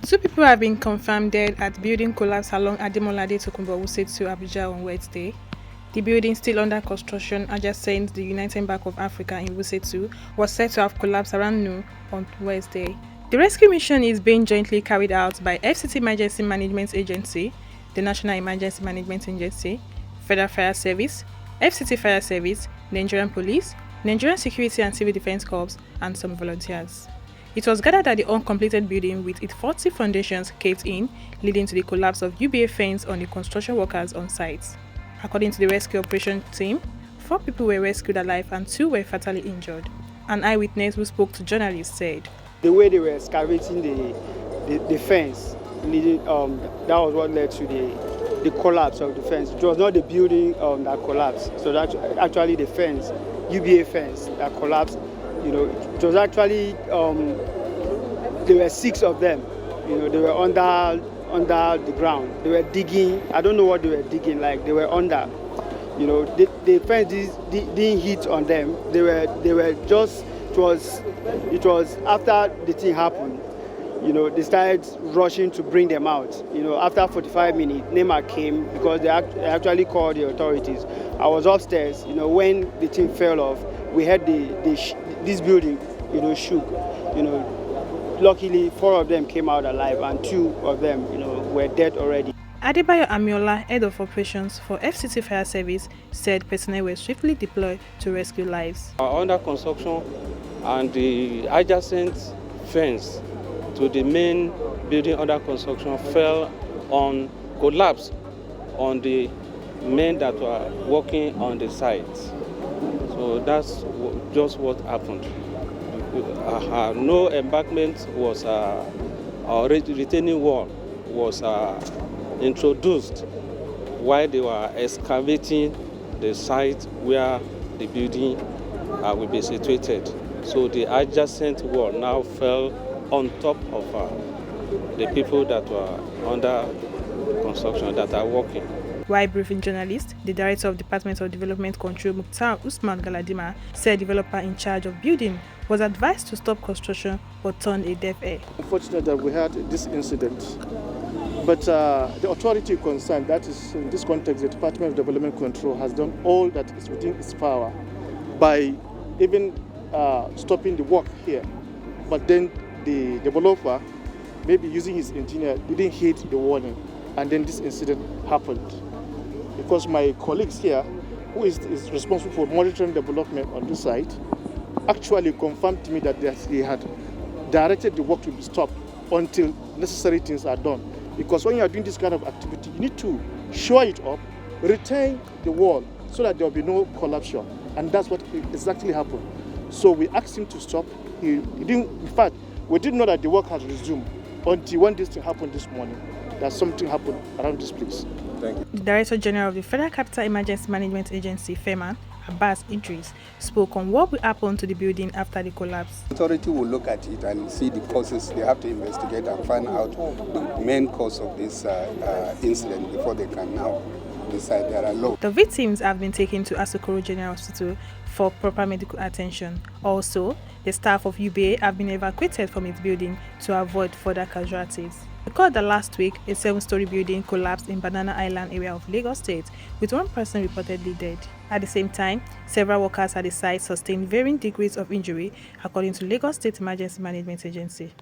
Two people have been confirmed dead at building collapse along Ademolade Tokunbo Rootstv, Abuja on Wednesday. The building, still under construction adjacent the United Bank of Africa in Rootstv, was said to have collapsed around noon on Wednesday. The rescue mission is being jointly carried out by FCT Emergency Management Agency, the National Emergency Management Agency, Federal Fire Service, FCT Fire Service, Nigerian Police, Nigerian Security and Civil Defense Corps, and some volunteers. It was gathered that the uncompleted building with its 40 foundations caved in, leading to the collapse of UBA fence on the construction workers on site. According to the rescue operation team, 4 people were rescued alive and 2 were fatally injured. An eyewitness who spoke to journalists said, "The way they were excavating the fence, leading, that was what led to the collapse of the fence. It was not the building that collapsed. So that's actually the fence, UBA fence, that collapsed. It was actually, there were 6 of them. They were under the ground. They were digging. I don't know what they were digging, like they were under. The fence didn't hit on them. They were just, it was after the thing happened, they started rushing to bring them out. After 45 minutes, NEMA came because they actually called the authorities. I was upstairs, when the thing fell off. We had this building, shook. Luckily 4 of them came out alive and 2 of them, were dead already. Adebayo Amiola, head of operations for FCT Fire Service, said personnel were swiftly deployed to rescue lives. Under construction and the adjacent fence to the main building under construction collapsed on the men that were working on the site. So that's just what happened. No embankment was, or retaining wall was introduced while they were excavating the site where the building will be situated. So the adjacent wall now fell on top of the people that were under construction that are working. While briefing journalists, the director of Department of Development Control, Mukhtar Usman Galadima, said developer in charge of building was advised to stop construction but turned a deaf ear. Unfortunate that we had this incident, but the authority concerned, that is in this context the Department of Development Control, has done all that is within its power by even stopping the work here. But then the developer, maybe using his engineer, didn't heed the warning, and then this incident happened. Because my colleagues here, who is responsible for monitoring development on this site, actually confirmed to me that he had directed the work to be stopped until necessary things are done. Because when you are doing this kind of activity, you need to shore it up, retain the wall so that there will be no collapsion. And that's what exactly happened. So we asked him to stop. He didn't. In fact, we didn't know that the work had resumed until when this thing happened this morning, that something happened around this place. Thank you. The Director General of the Federal Capital Emergency Management Agency, FEMA, Abbas Idris, spoke on what will happen to the building after the collapse. The authority will look at it and see the causes. They have to investigate and find out the main cause of this incident before they can now decide. There are laws. The victims have been taken to Asokoro General Hospital for proper medical attention. Also, the staff of UBA have been evacuated from its building to avoid further casualties. Recall that last week, a 7-story building collapsed in Banana Island area of Lagos State, with 1 person reportedly dead. At the same time, several workers at the site sustained varying degrees of injury, according to Lagos State Emergency Management Agency.